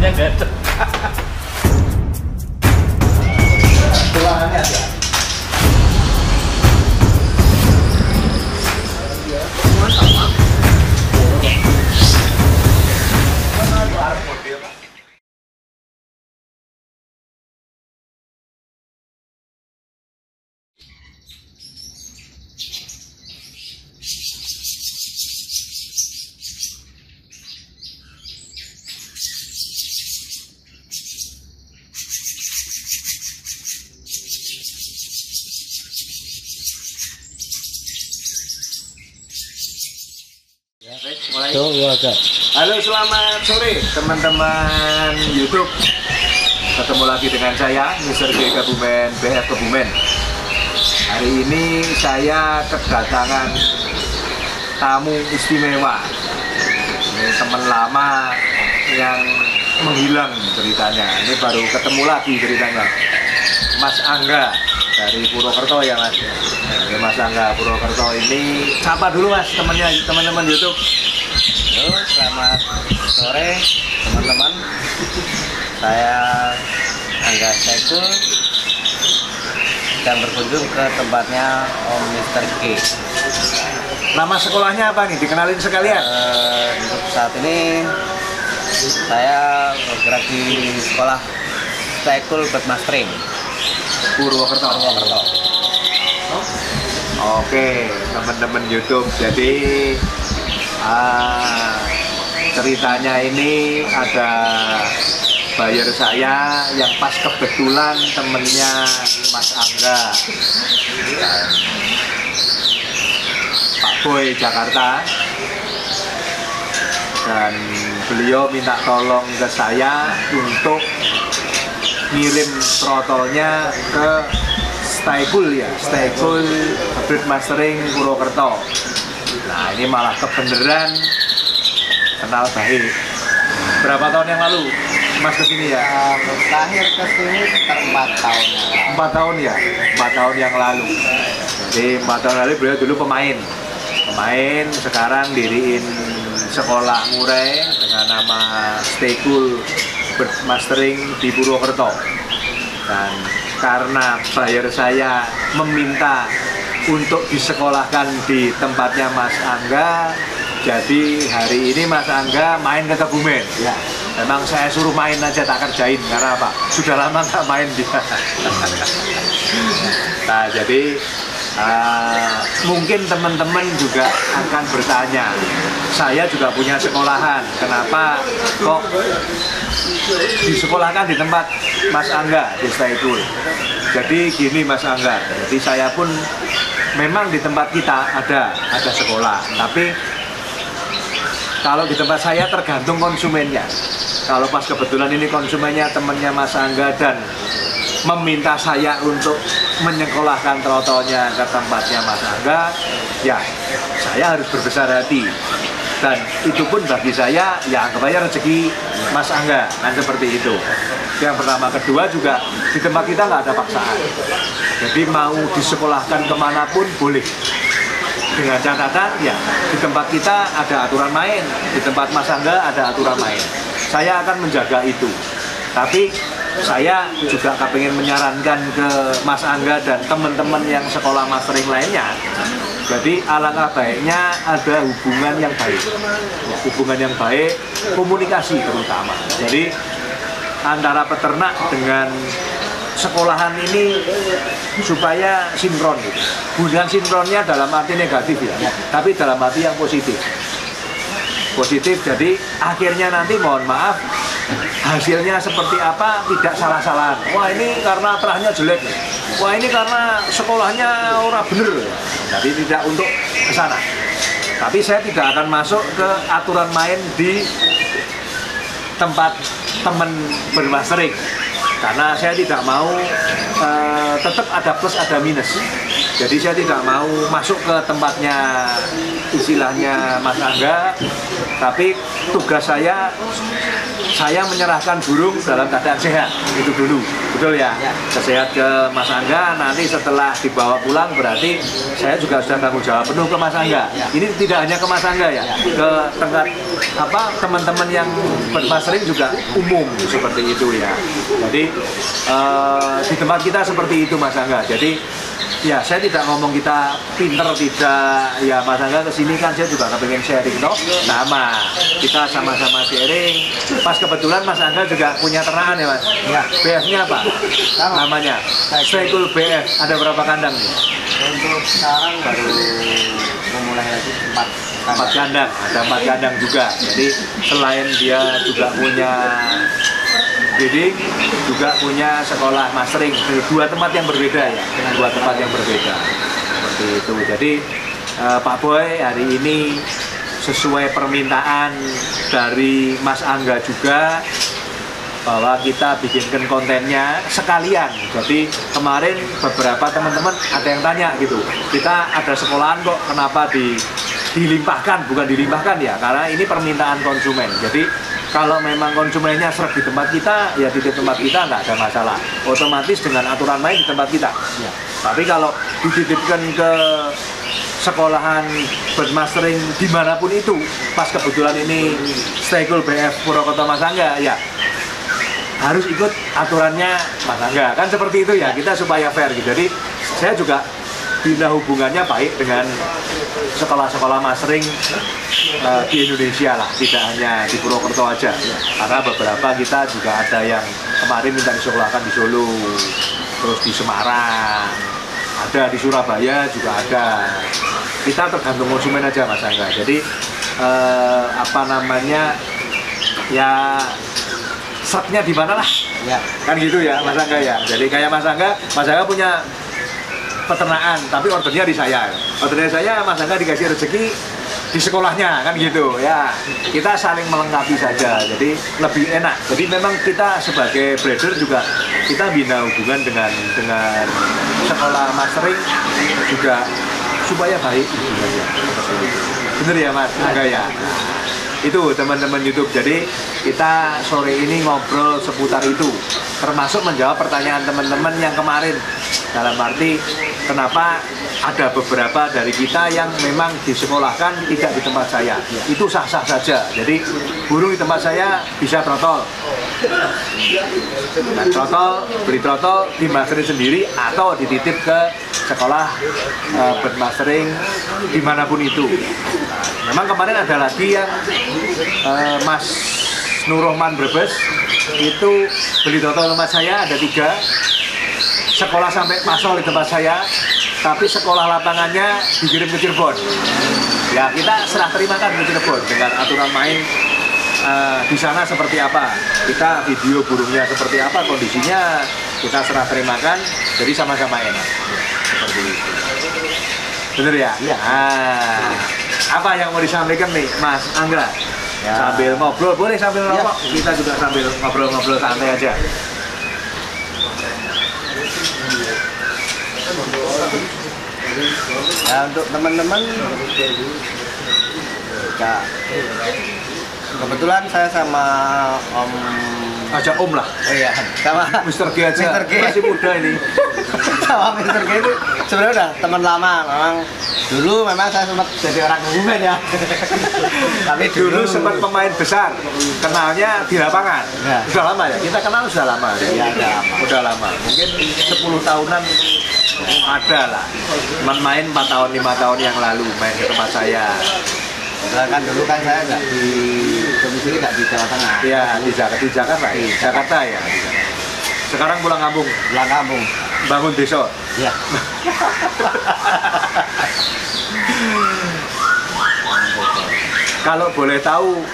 Mesinnya nggak ada. Tulangannya ada. Semua sama. Halo, selamat sore teman-teman YouTube. Ketemu lagi dengan saya, Mr. G Kebumen, BF Kebumen. Hari ini saya kedatangan tamu istimewa. Ini teman lama yang menghilang ceritanya. Ini baru ketemu lagi ceritanya. Mas Angga dari Purwokerto ya Mas. Ini Mas Angga Purwokerto ini. Sapa dulu Mas teman-teman YouTube. Halo, selamat sore teman-teman. Saya Angga Saikul dan berkunjung ke tempatnya Om Mr. G. Nama sekolahnya apa nih? Dikenalin sekalian. Untuk saat ini saya bergerak di sekolah Saikul Bird Mastering Purwokerto. Oke, teman-teman YouTube. Jadi ceritanya ini ada buyer saya yang pas kebetulan temennya Mas Angga, Pak Boy Jakarta, dan beliau minta tolong ke saya untuk ngirim trotolnya ke Saikul ya, Saikul Bird Mastering Purwokerto. Nah ini malah kebenaran kenal baik. Berapa tahun yang lalu Mas kesini ya? Terakhir kesini sekitar 4 tahun. 4 tahun ya? 4 tahun yang lalu. Jadi 4 tahun lalu beliau dulu pemain, sekarang diriin sekolah murai dengan nama Saikul Bird Mastering di Purwokerto. Dan karena buyer saya meminta untuk disekolahkan di tempatnya Mas Angga, jadi hari ini Mas Angga main ke Kebumen. Ya, memang saya suruh main aja, tak kerjain karena apa? Sudah lama nggak main dia. Nah, jadi mungkin teman-teman juga akan bertanya, saya juga punya sekolahan, kenapa kok disekolahkan di tempat Mas Angga di Saikul? Jadi gini Mas Angga, jadi saya pun memang di tempat kita ada sekolah, tapi kalau di tempat saya tergantung konsumennya. Kalau pas kebetulan ini konsumennya temennya Mas Angga dan meminta saya untuk menyekolahkan trotolnya ke tempatnya Mas Angga, ya saya harus berbesar hati. Dan itu pun bagi saya, ya anggap aja rezeki Mas Angga, kan seperti itu. Yang pertama, kedua juga di tempat kita nggak ada paksaan. Jadi mau disekolahkan kemanapun boleh. Dengan catatan, ya di tempat kita ada aturan main, di tempat Mas Angga ada aturan main. Saya akan menjaga itu. Tapi saya juga pengen menyarankan ke Mas Angga dan teman-teman yang sekolah mastering lainnya. Jadi alangkah baiknya ada hubungan yang baik, hubungan yang baik, komunikasi terutama. Jadi antara peternak dengan sekolahan ini supaya sinkron gitu. Bukan sinkronnya dalam arti negatif ya, tapi dalam arti yang positif. Positif, jadi akhirnya nanti mohon maaf hasilnya seperti apa tidak salah-salahan. Wah ini karena terahnya jelek, wah ini karena sekolahnya ora bener. Jadi tidak untuk ke sana. Tapi saya tidak akan masuk ke aturan main di tempat teman bermastering. Karena saya tidak mau tetap ada plus ada minus. Jadi saya tidak mau masuk ke tempatnya istilahnya Mas Angga Tapi tugas saya menyerahkan burung dalam keadaan sehat, itu dulu, betul ya? Sehat ke Mas Angga, nanti setelah dibawa pulang berarti saya juga sudah tanggung jawab penuh ke Mas Angga. Ini tidak hanya ke Mas Angga ya, ke tempat teman-teman yang bermastering juga umum seperti itu ya. Jadi di tempat kita seperti itu Mas Angga. Jadi ya saya tidak ngomong kita pinter tidak, ya Mas Angga kesini kan saya juga pengen sharing toh, sama kita sama-sama sharing. Pas kebetulan Mas Angga juga punya ternakan ya Mas. Ya. BF-nya apa? Namanya Staikul BF. Ada berapa kandang nih? Untuk sekarang baru memulai lagi 4 kandang. Ada 4 kandang juga. Jadi selain dia juga punya breeding, juga punya sekolah mastering, 2 tempat yang berbeda ya, 2 tempat yang berbeda seperti itu. Jadi Pak Boy hari ini sesuai permintaan dari Mas Angga juga bahwa kita bikinkan kontennya sekalian. Jadi kemarin beberapa teman-teman ada yang tanya gitu, kita ada sekolahan kok kenapa dilimpahkan, bukan dilimpahkan ya, karena ini permintaan konsumen. Jadi kalau memang konsumennya serap di tempat kita, ya di tempat kita nggak ada masalah. Otomatis dengan aturan main di tempat kita. Ya. Tapi kalau dititipkan ke sekolahan bermastering dimanapun itu, pas kebetulan ini Staikul BF Purwokerto Mas Angga, ya harus ikut aturannya Mas Angga. Kan seperti itu ya, kita supaya fair gitu. Jadi saya juga bina hubungannya baik dengan sekolah-sekolah mastering di Indonesia lah, tidak hanya di Purwokerto aja. Karena beberapa kita juga ada yang kemarin minta disekolahkan di Solo, terus di Semarang, ada di Surabaya juga ada. Kita tergantung konsumen aja Mas Angga. Jadi ya sertnya di mana lah, ya. Kan gitu ya Mas Angga ya. Jadi kayak Mas Angga punya peternakan, tapi ordernya di saya. Ordernya saya, Mas Angga dikasih rezeki di sekolahnya, kan gitu ya. Kita saling melengkapi saja, jadi lebih enak. Jadi memang kita sebagai breeder juga kita bina hubungan dengan sekolah mastering juga supaya baik hubungannya. Bener ya Mas Angga ya. Itu teman-teman YouTube. Jadi kita sore ini ngobrol seputar itu, termasuk menjawab pertanyaan teman-teman yang kemarin, dalam arti kenapa ada beberapa dari kita yang memang disekolahkan tidak di tempat saya. Itu sah-sah saja. Jadi burung di tempat saya bisa trotol, dan beli trotol dimasterin sendiri atau dititip ke sekolah bermastering dimanapun itu. Memang kemarin ada lagi yang Mas Nurrohman Brebes itu beli trotol tempat saya ada 3, sekolah sampai pasol di tempat saya, tapi sekolah lapangannya dikirim ke Cirebon. Ya kita serah terimakan ke Cirebon dengan aturan main di sana seperti apa, kita video burungnya seperti apa, kondisinya kita serah terimakan, jadi sama-sama enak. Seperti itu. Bener ya? Iya. Apa yang mau disampaikan nih Mas Angga? Ya. Sambil ngobrol, boleh sambil ngerokok, kita juga sambil ngobrol-ngobrol santai aja. Ya untuk teman-teman, kebetulan saya sama Om Aja Om lah. Oh iya, sama Mr. G aja. Mr. G. Masih muda ini. Sama Mr. G itu sebenarnya udah teman lama. Memang dulu saya sempat jadi orang kebumen ya. Tapi dulu sempat pemain besar. Kenalnya di lapangan. Ya. Udah lama ya. Kita kenal sudah lama. Ya, udah lama. Mungkin 10 tahunan ada lah. Main 4 tahun 5 tahun yang lalu main ke tempat saya. Kan dulu kan saya nggak di domisili, nggak di Jawa Tengah. Iya, di Jakarta ya. Jakarta ya. Sekarang pulang kampung. Pulang kampung. Bangun desa. Iya. Kalau boleh tahu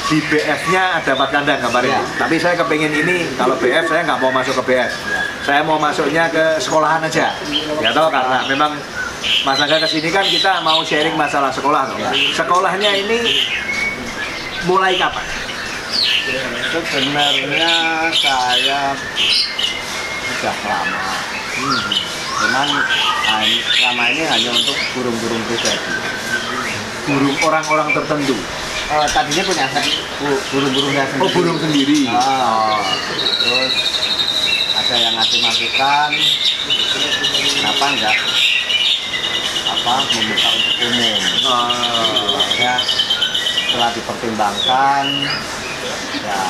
di BF-nya ada 4 kandang kemarin. Ya. Tapi saya kepengen ini, kalau BF saya nggak mau masuk ke BF. Ya. Saya mau masuknya ke sekolahan aja. Ya tahu karena memang Mas Angga kesini kan kita mau sharing masalah sekolah. Ya. Sekolahnya ini mulai kapan? Sebenarnya saya sudah lama. Cuman lama ini hanya untuk burung-burung pribadi. Burung orang-orang tertentu. tadinya punya burung-burungnya sendiri. Oh, burung sendiri. Terus ada yang ngasih masukan, kenapa enggak membuka untuk umum. Ya, setelah dipertimbangkan, ya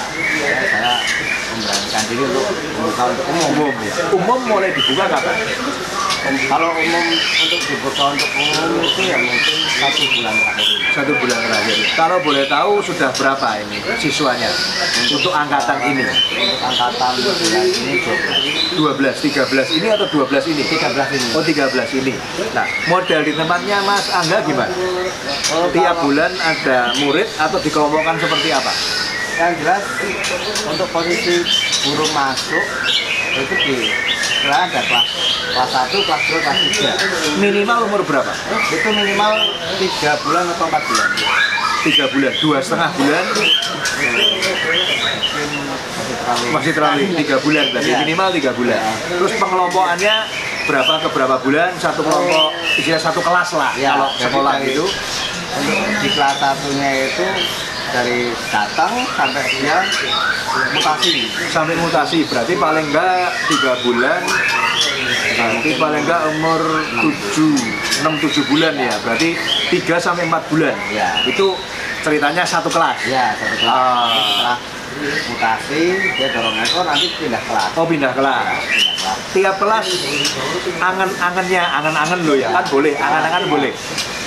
saya memberanikan diri untuk membuka untuk umum. Umum mulai dibuka kapan? Kalau umum untuk dibuka untuk umum itu ya mungkin 1 bulan terakhir. 1 bulan terakhir. Kalau boleh tahu sudah berapa ini siswanya untuk angkatan ini? Untuk angkatan bulan ini 12, 13 ini atau 12 ini? 13 ini. Oh, 13 ini. Nah, model di tempatnya Mas Angga gimana? Tiap bulan ada murid atau dikelompokkan seperti apa? Yang jelas untuk posisi burung masuk itu ada kelas 1, kelas 2, kelas 3. Minimal umur berapa? Itu minimal 3 bulan atau 4 bulan. 3 bulan, 2,5 bulan. Masih terlalu 3 bulan berarti, minimal 3 bulan. Terus pengelompokannya berapa ke berapa bulan? Satu kelompok, istilah satu kelas lah Ya, kalau sekolah gitu. Untuk di kelas 1-nya itu dari datang sampai dia mutasi. Sampai mutasi berarti paling enggak 3 bulan, berarti paling enggak umur 6-7 bulan ya, berarti 3 sampai 4 bulan. Ya. Itu ceritanya satu kelas. Ya, satu kelas. Setelah mutasi dia dorong ekor, nanti pindah kelas. Oh, pindah kelas. Tiap kelas angan-angan loh ya, kan boleh, angan-angan boleh.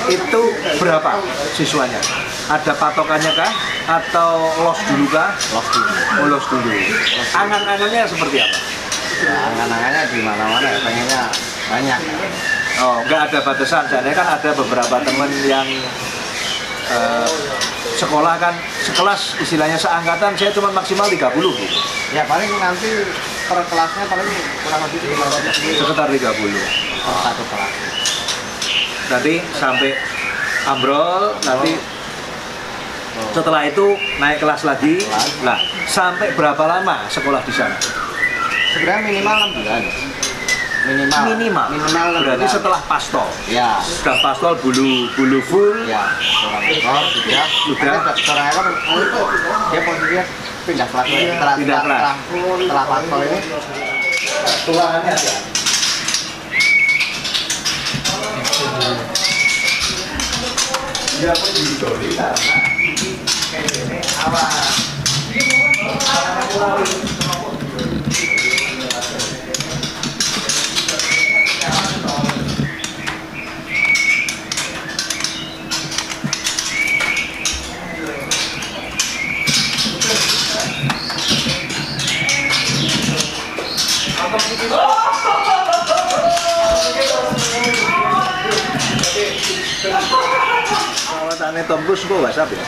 Itu berapa siswanya? Ada patokannya kah? Atau los dulu kah? Los dulu. Oh, los dulu. Angan-angannya seperti apa? Ya, angan-angannya di mana-mana ya, pengennya banyak. Oh, nggak ada batasan. Soalnya kan ada beberapa teman yang sekolah kan sekelas istilahnya seangkatan saya cuma maksimal 30 gitu. Ya paling nanti per kelasnya paling kurang lebih Sekitar 30. satu kelas. Nanti sampai ambrol, nanti setelah itu naik kelas lagi. Nah, sampai berapa lama sekolah di sana? Sebenarnya minimal 6 bulan. Minimal 6 Berarti bulan. setelah pastol. Ya. Sudah pastol bulu full. Ya, seorang ekor sudah. Seorang ekor dia posisinya pindah kelas lagi. Pindah kelas. Setelah pastol ini Tulangannya ada. Dia pun didoli karena ini awal. Tane tembus kok WhatsApp ya.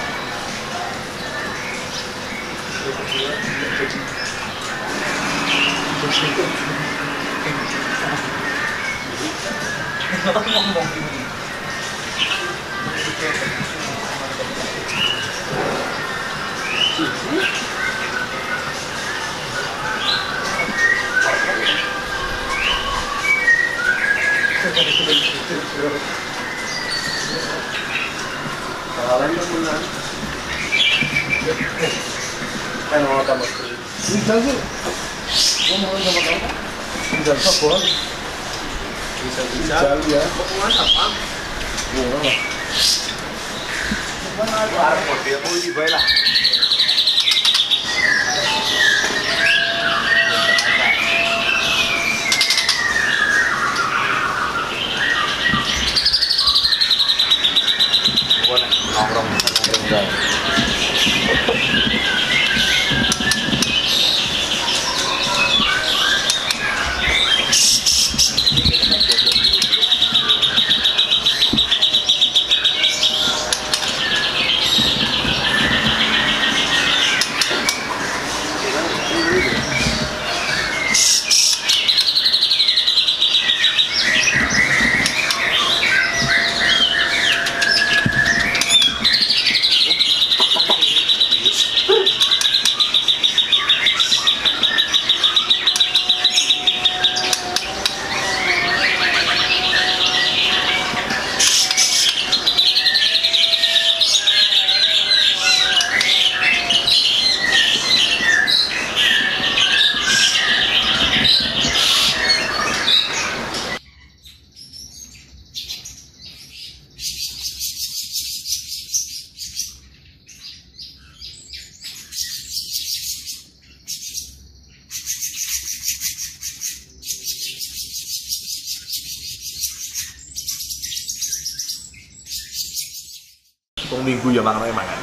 minggu ya mangan mangan.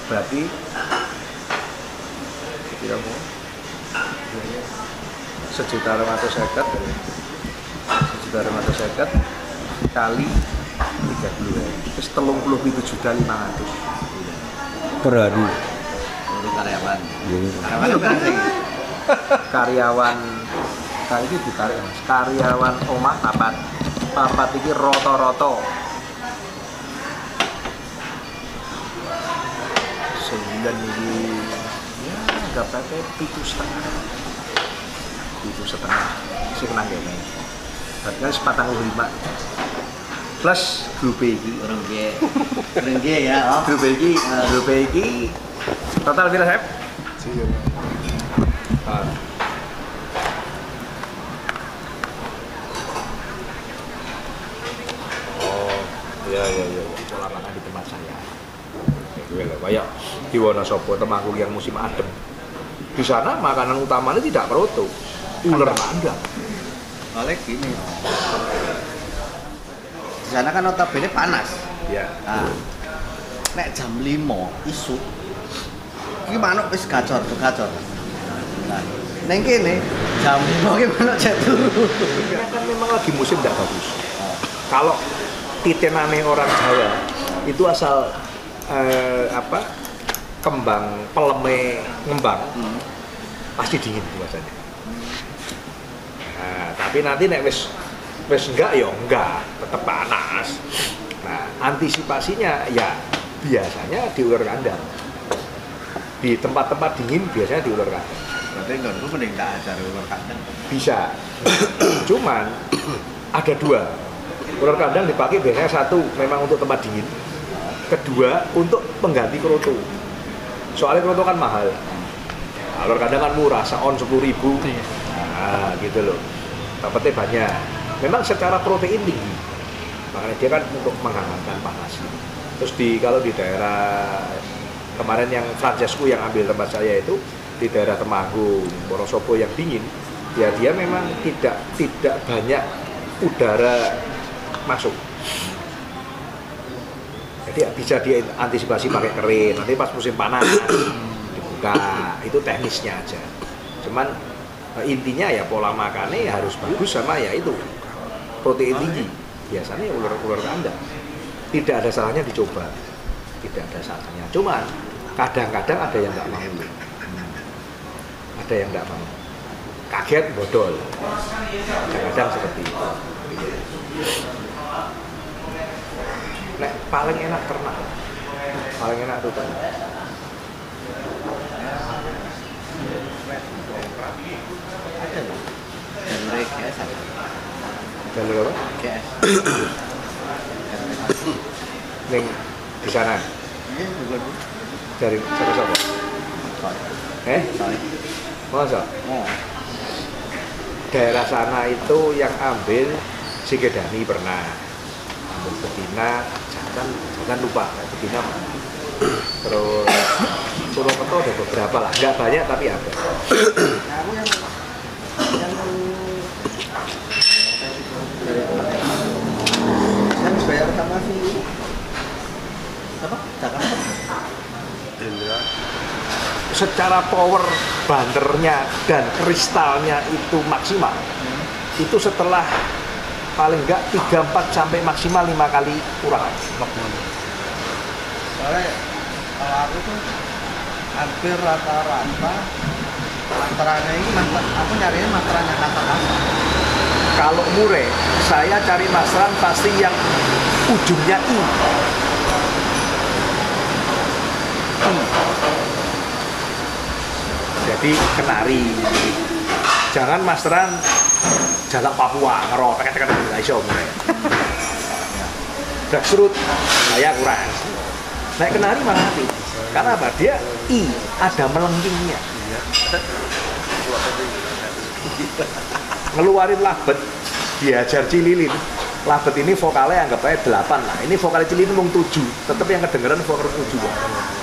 Berarti kira mau 1.250.000 kali 30 terus 37.500 per hari. Untuk karyawan. Iya. Karyawan itu kan sing karyawan kali ini ditarik mas karyawan omah papat ini roto-roto sembilan ini ya nggak pakai 7,5 sih kena gini harganya 45 plus grup ini Urung ya. Oh. grup ini total berapa Sep? Ya, pola makan di tempat saya. Kayak di Wonosobo, Temanggung yang musim adem. Di sana makanan utamanya tidak proto, ular kandang. Oleh gini. Di sana kan notabene panas. Ya. Nah, nek jam 5 isu iki manuk wis gacor. Nah, neng kene jam 5 ki manuk cek turu. Karena kan memang lagi musim tidak bagus. Kalau titenane orang Jawa itu asal kembang peleme ngembang pasti dingin biasanya. Nah, tapi nanti nek wis enggak ya enggak, tetap panas. Nah, antisipasinya ya biasanya di ular kandang. Di tempat-tempat dingin biasanya di ular kandang. Berarti nggonku mending tak ajar ular kandang. Bisa. Cuman ada dua. Ular kandang dipakai biasanya satu memang untuk tempat dingin. Kedua untuk pengganti kroto. Soalnya kroto kan mahal. Nah, ular kandang kan murah, seon 10.000. Nah, gitu loh. Dapatnya banyak. Memang secara protein tinggi. Makanya dia kan untuk menghangatkan panas. Terus kalau di daerah kemarin yang Francesco yang ambil tempat saya itu di daerah Temanggung, Wonosobo yang dingin, ya dia memang tidak banyak udara masuk. Jadi bisa diantisipasi pakai kerin. Nanti pas musim panas dibuka. Itu teknisnya aja. Cuman intinya ya pola makannya ya harus bagus sama ya itu protein tinggi. Biasanya ular kandang. Tidak ada salahnya dicoba. Tidak ada salahnya. Cuman kadang-kadang ada yang nggak mau. Ada yang nggak mau. Kaget bodol. Kadang-kadang seperti itu. Nek paling enak ternak. Paling enak itu ternak. Ada loh. Genre GS apa? Jalur apa? GS. Ning di sana. Iya, bukan. Dari siapa? Soy. Masa? Oh. Daerah sana itu yang ambil si Kedani pernah ambil betina, jangan lupa betina. Terus Purwokerto ada beberapa lah, nggak banyak tapi ada. Aku yang bayar sama si apa? Jakarta. Secara power bandernya dan kristalnya itu maksimal. Itu setelah paling enggak 3-4 sampai maksimal 5 kali kurang. Soalnya kalau aku tuh hampir rata-rata masterannya ini aku nyariin masterannya kata-kata. Kalau mure, saya cari masteran pasti yang ujungnya I. Jadi kenari. Jangan masteran jalak Papua ngerok tekan nggak iso mure. Daksrut saya kurang. Naik kenari malah mati. Karena apa? Dia I ada melengkingnya. Ngeluarin labet, diajar cililin. Labet ini vokalnya anggap aja 8 lah. Ini vokalnya cililin mung 7. Tetap yang kedengeran vokal 7.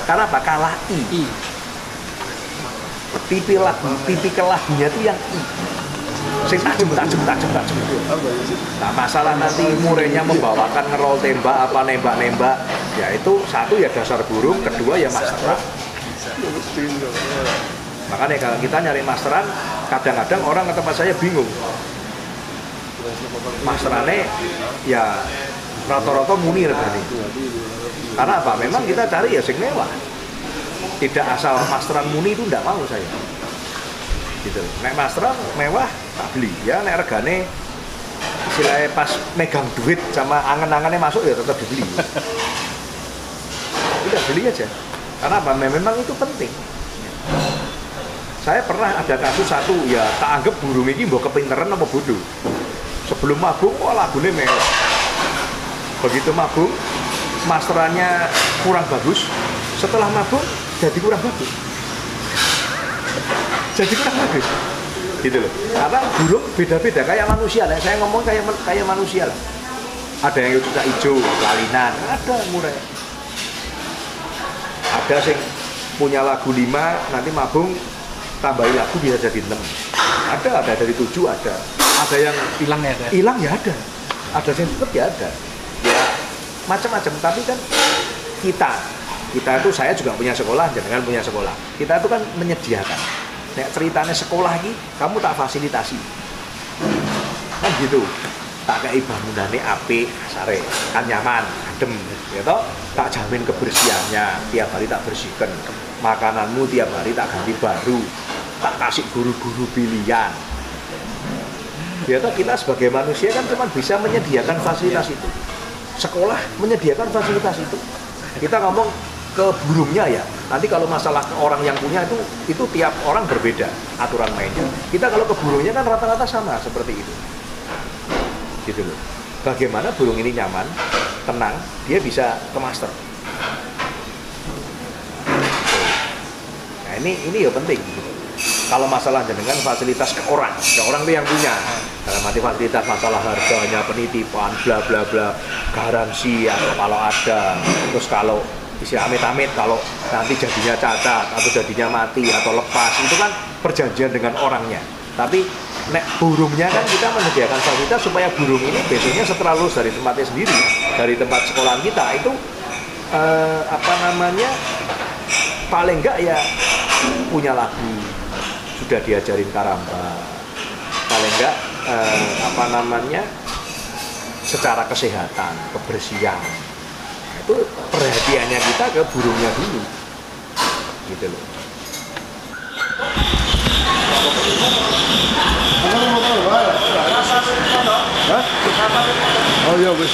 Karena apa? Kalah I. Tipi kelahinya itu yang I. Sing tajem. Nah, masalah nanti murenya membawakan ngerol tembak apa nembak-nembak Ya itu satu ya dasar burung, kedua ya masteran. Makanya kalau kita nyari masteran, kadang-kadang orang ke tempat saya bingung. Masterannya ya rata-rata muni regane. Karena apa? Memang kita cari ya sing mewah. Tidak asal masteran muni itu enggak mau saya. Gitu. Nek masteran mewah tak beli. Ya nek regane istilahnya pas megang duit sama angan-angannya masuk ya tetap dibeli. Udah beli aja. Karena apa? Memang itu penting. Saya pernah ada kasus satu ya tak anggap burung ini mbok kepinteran apa bodoh. Sebelum mabung, oh lagunya mewah. Begitu mabung, masterannya kurang bagus. Setelah mabung, jadi kurang bagus. Jadi kurang bagus. Gitu loh. Karena burung beda-beda, kayak manusia lah. Saya ngomong kayak manusia lah. Ada yang suka hijau, lalinan, ada murah. Ada yang punya lagu 5, nanti mabung, tambahin lagu bisa jadi 6. Ada dari 7 ada. Ada yang hilang ya? Hilang ya ada. Ada yang tetap ya ada. Ya macam-macam. Tapi kan kita itu saya juga punya sekolah, jangan punya sekolah. Kita itu kan menyediakan. Nek ceritanya sekolah ini, kamu tak fasilitasi. Kan gitu. Tak kayak bangunannya apik, sare, kan nyaman, adem, ya toh. Tak jamin kebersihannya, tiap hari tak bersihkan. Makananmu tiap hari tak ganti baru. Tak kasih guru-guru pilihan. Ya toh kita sebagai manusia kan cuma bisa menyediakan fasilitas itu. Sekolah menyediakan fasilitas itu. Kita ngomong ke burungnya ya. Nanti kalau masalah ke orang yang punya itu tiap orang berbeda aturan mainnya. Kita kalau ke burungnya kan rata-rata sama seperti itu. Gitu loh. Bagaimana burung ini nyaman, tenang, dia bisa ke master. Nah ini ya penting. Gitu. Kalau masalah dengan fasilitas ke orang itu yang punya. Dalam arti fasilitas masalah harganya, penitipan, bla bla bla, garansi atau kalau ada, terus kalau isi amit-amit kalau nanti jadinya cacat atau jadinya mati atau lepas, itu kan perjanjian dengan orangnya. Tapi nek burungnya kan kita menyediakan fasilitas supaya burung ini besoknya setelah lulus dari tempatnya sendiri, dari tempat sekolahan kita itu paling enggak ya punya lagu, sudah diajarin karamba, paling enggak secara kesehatan, kebersihan, itu perhatiannya kita ke burungnya dulu, gitu loh. Oh iya, wis.